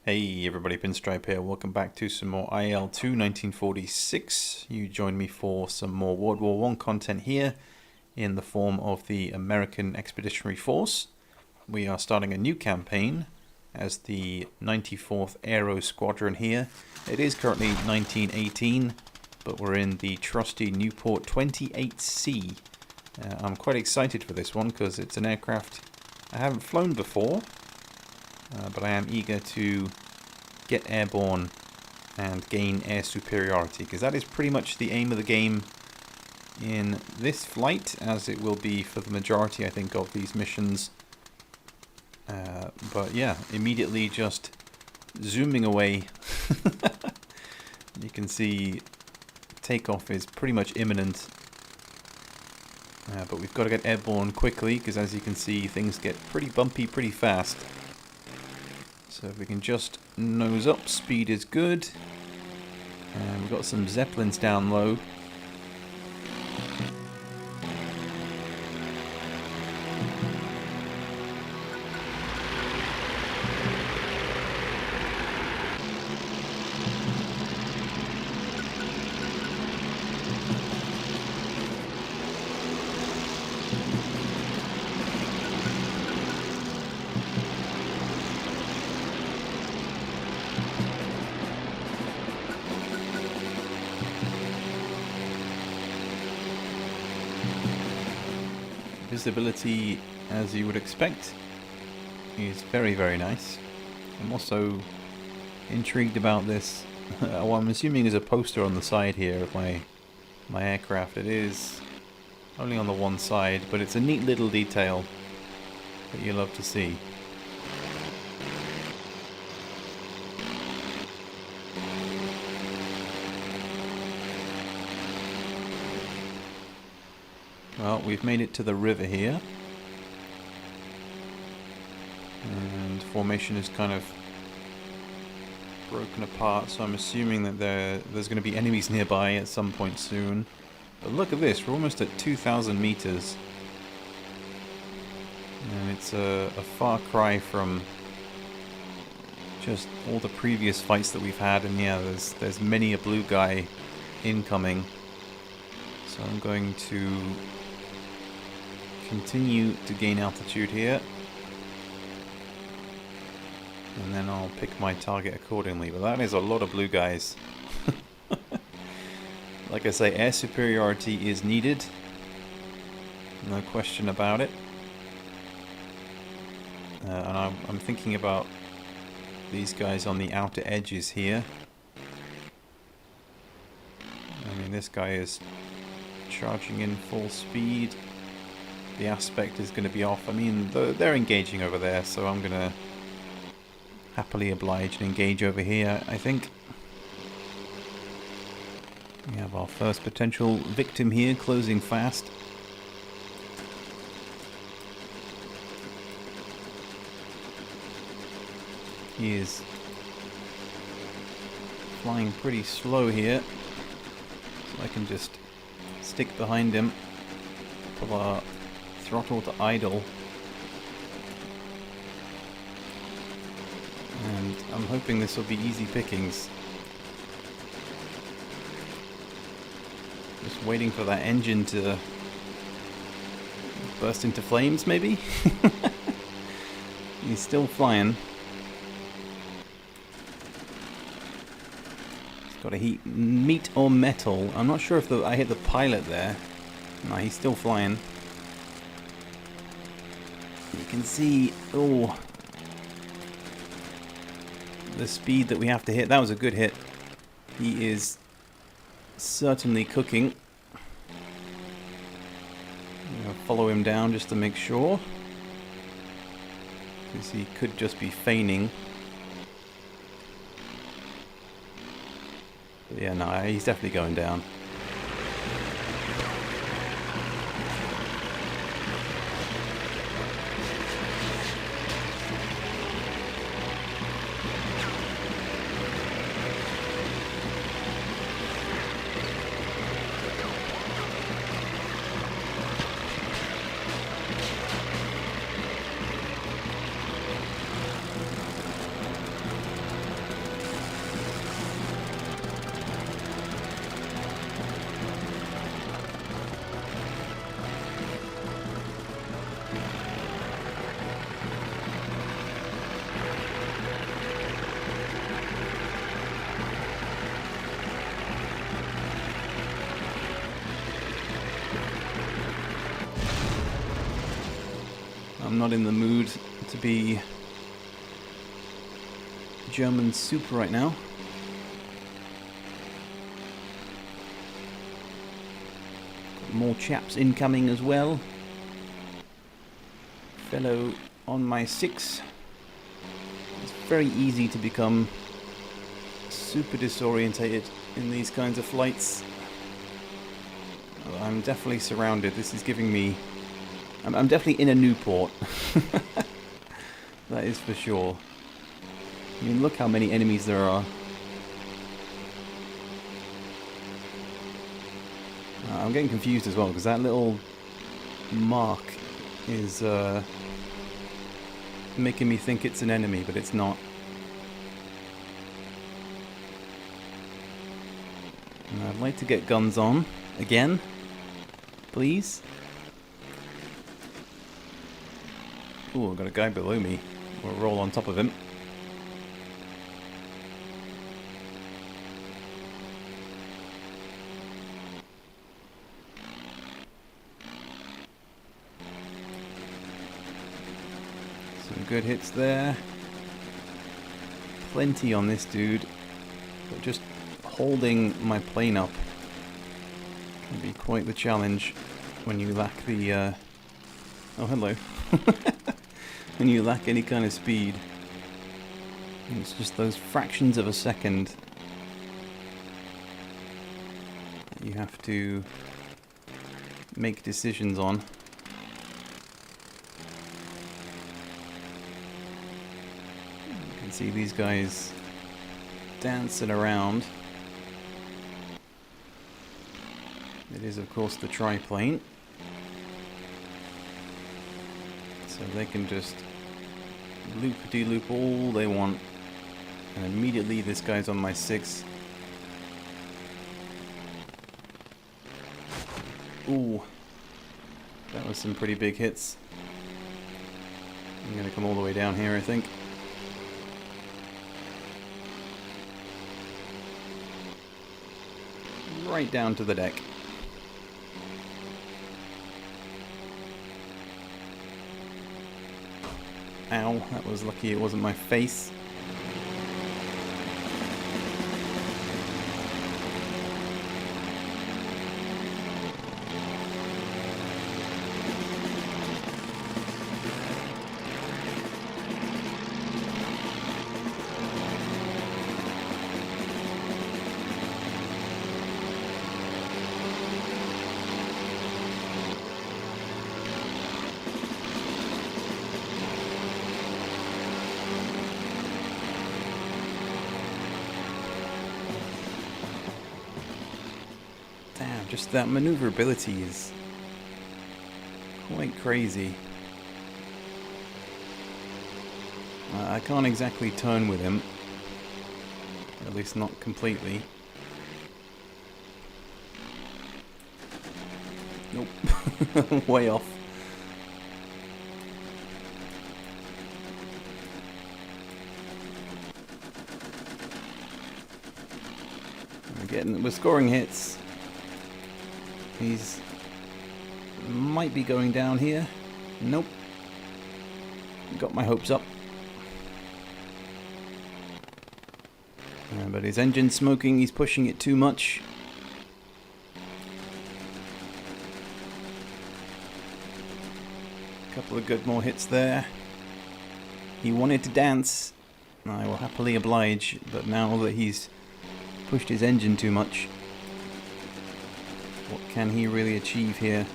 Hey everybody, Pinstripe here. Welcome back to some more IL-2 1946. You join me for some more World War I content here in the form of the American Expeditionary Force. We are starting a new campaign as the 94th Aero Squadron here. It is currently 1918, but we're in the trusty Nieuport 28C. I'm quite excited for this one because it's an aircraft I haven't flown before. But I am eager to get airborne and gain air superiority, because that is pretty much the aim of the game in this flight, as it will be for the majority, I think, of these missions. But yeah, immediately just zooming away. You can see takeoff is pretty much imminent. But we've got to get airborne quickly, because as you can see, things get pretty bumpy pretty fast. So if we can just nose up, speed is good. And we've got some Zeppelins down low. Visibility, as you would expect, is very, very nice. I'm also intrigued about this. What I'm assuming is a poster on the side here of my aircraft. It is only on the one side, but it's a neat little detail that you love to see. Well, we've made it to the river here, and formation is kind of broken apart, so I'm assuming that there's going to be enemies nearby at some point soon. But look at this, we're almost at 2,000 meters, and it's a far cry from just all the previous fights that we've had. And yeah, there's many a blue guy incoming, so I'm going to continue to gain altitude here, and then I'll pick my target accordingly. But that is a lot of blue guys. Like I say, air superiority is needed, no question about it. And I'm thinking about these guys on the outer edges here. I mean, this guy is charging in full speed. The aspect is going to be off. I mean, they're engaging over there, so I'm going to happily oblige and engage over here, I think. We have our first potential victim here, closing fast. He is flying pretty slow here, so I can just stick behind him, pull our throttle to idle, and I'm hoping this will be easy pickings. Just waiting for that engine to burst into flames, maybe? He's still flying. He's got to heat meat or metal. I'm not sure if I hit the pilot there. No, he's still flying. You can see, oh, the speed that we have to hit. That was a good hit. He is certainly cooking. I'm going to follow him down just to make sure, because he could just be feigning. But yeah, no, he's definitely going down. I'm not in the mood to be German soup right now. Got more chaps incoming as well. Fellow on my 6. It's very easy to become super disorientated in these kinds of flights. I'm definitely surrounded. This is giving me... I'm definitely in a Nieuport. That is for sure. I mean, look how many enemies there are. I'm getting confused as well, because that little mark is making me think it's an enemy, but it's not. And I'd like to get guns on again, please. Ooh, I've got a guy below me. We'll roll on top of him. Some good hits there. Plenty on this dude. But just holding my plane up can be quite the challenge when you lack the... Oh, hello. When you lack any kind of speed. It's just those fractions of a second that you have to make decisions on. You can see these guys dancing around. It is, of course, the triplane. So they can just loop-de-loop all they want. And immediately this guy's on my 6. Ooh. That was some pretty big hits. I'm going to come all the way down here, I think. Right down to the deck. Ow, that was lucky it wasn't my face. Just that maneuverability is quite crazy. I can't exactly turn with him, at least not completely. Nope, way off. We're scoring hits. He's might be going down here. Nope. Got my hopes up. But his engine's smoking. He's pushing it too much. A couple of good more hits there. He wanted to dance. I will happily oblige, but now that he's pushed his engine too much, what can he really achieve here?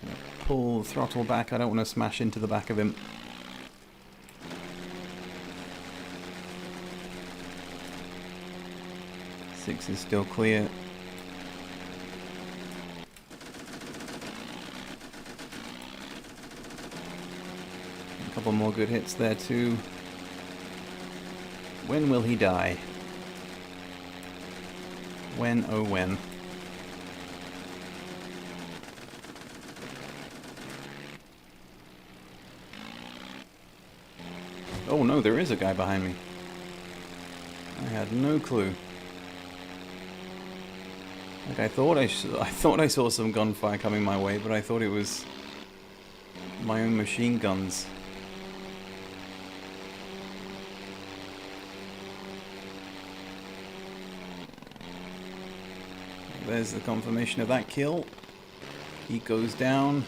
Gonna pull the throttle back. I don't want to smash into the back of him. Six is still clear. A couple more good hits there too. When will he die? When, oh when. Oh no, there is a guy behind me. I had no clue. Like I thought I saw some gunfire coming my way, but I thought it was my own machine guns. There's the confirmation of that kill. He goes down.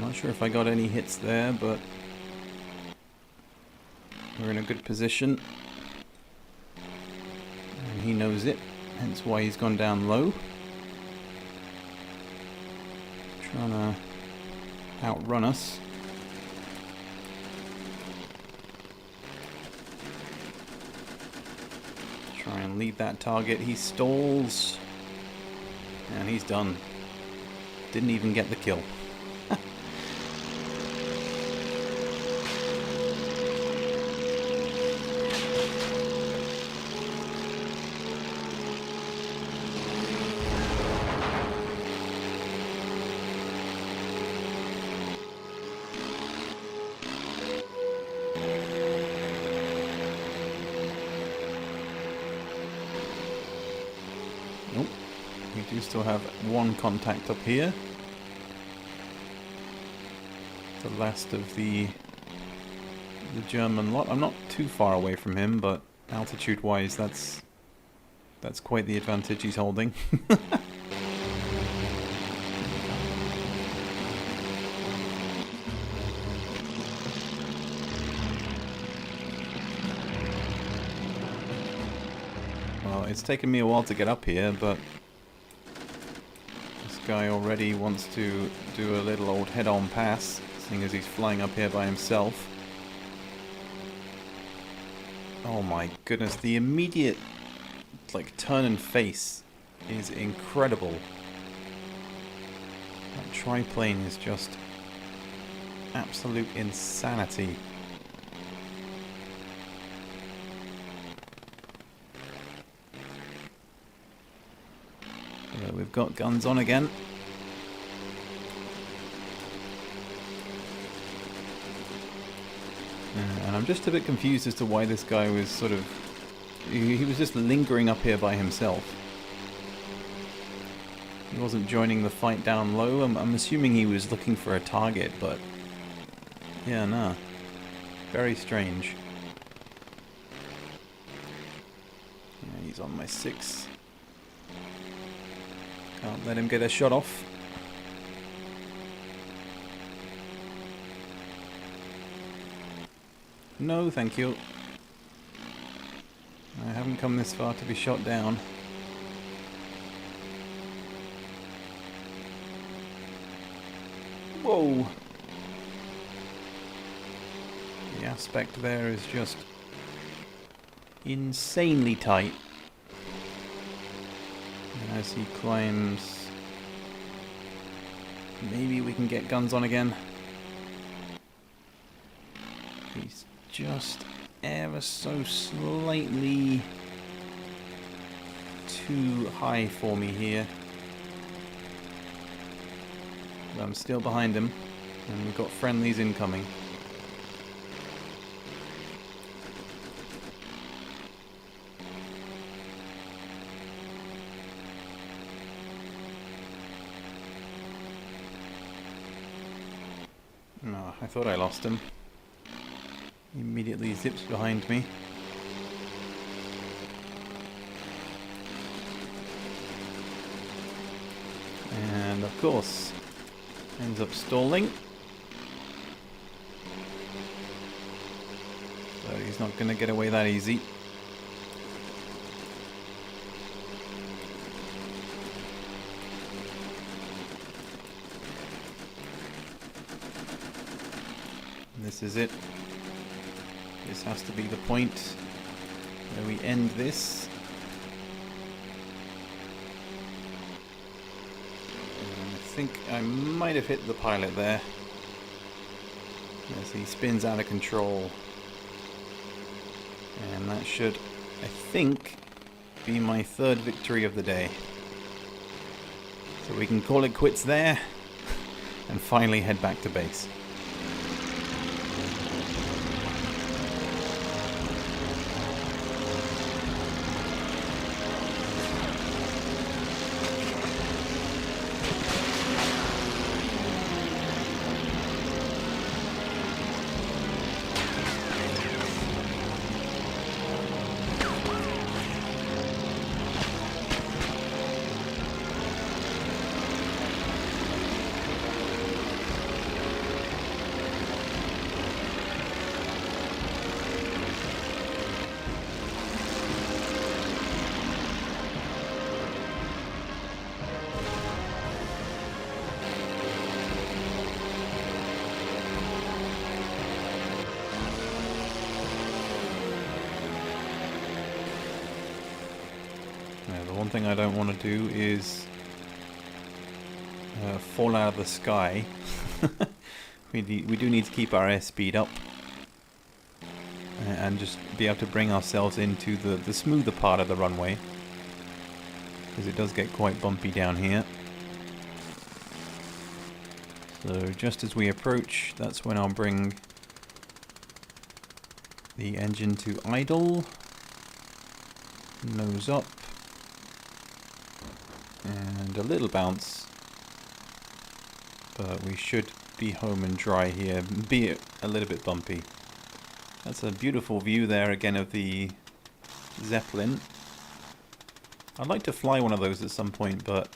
Not sure if I got any hits there, but we're in a good position. And he knows it, hence why he's gone down low. Trying to outrun us. Try and lead that target. He stalls. And he's done. Didn't even get the kill. Nope. We do still have one contact up here. The last of the German lot. I'm not too far away from him, but altitude-wise, that's quite the advantage he's holding. Well, it's taken me a while to get up here, but this guy already wants to do a little old head-on pass, seeing as he's flying up here by himself. Oh my goodness, the immediate turn and face is incredible. That triplane is just absolute insanity. We've got guns on again. And I'm just a bit confused as to why this guy was sort of... He was just lingering up here by himself. He wasn't joining the fight down low. I'm assuming he was looking for a target, but... Yeah, nah. Very strange. Yeah, he's on my 6. Can't let him get a shot off. No, thank you. I haven't come this far to be shot down. Whoa! The aspect there is just insanely tight. And as he climbs, maybe we can get guns on again. He's just ever so slightly too high for me here. But I'm still behind him, and we've got friendlies incoming. No, I thought I lost him. He immediately zips behind me. And of course, ends up stalling. So he's not going to get away that easy. This is it. This has to be the point. where we end this. And I think I might have hit the pilot there, as he spins out of control. And that should, I think, be my third victory of the day. So we can call it quits there and finally head back to base. The one thing I don't want to do is fall out of the sky. we do need to keep our airspeed up and just be able to bring ourselves into the smoother part of the runway, because it does get quite bumpy down here. So just as we approach, that's when I'll bring the engine to idle, nose up, and a little bounce, but we should be home and dry here, be it a little bit bumpy. That's a beautiful view there again of the Zeppelin. I'd like to fly one of those at some point, but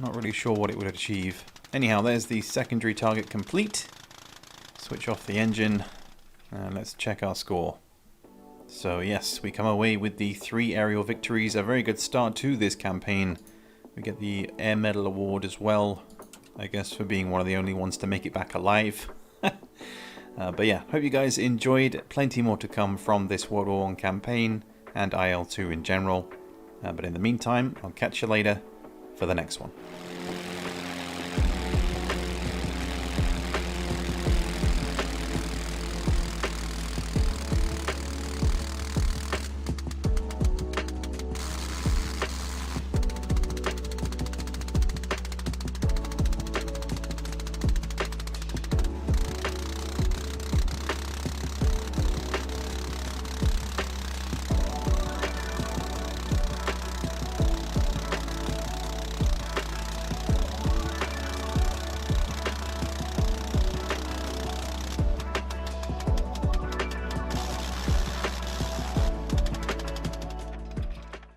not really sure what it would achieve. Anyhow, there's the secondary target complete. Switch off the engine and let's check our score. So yes, we come away with the 3 aerial victories, a very good start to this campaign. We get the Air Medal Award as well, I guess for being one of the only ones to make it back alive. But yeah, hope you guys enjoyed. Plenty more to come from this World War I campaign and IL-2 in general. But in the meantime, I'll catch you later for the next one.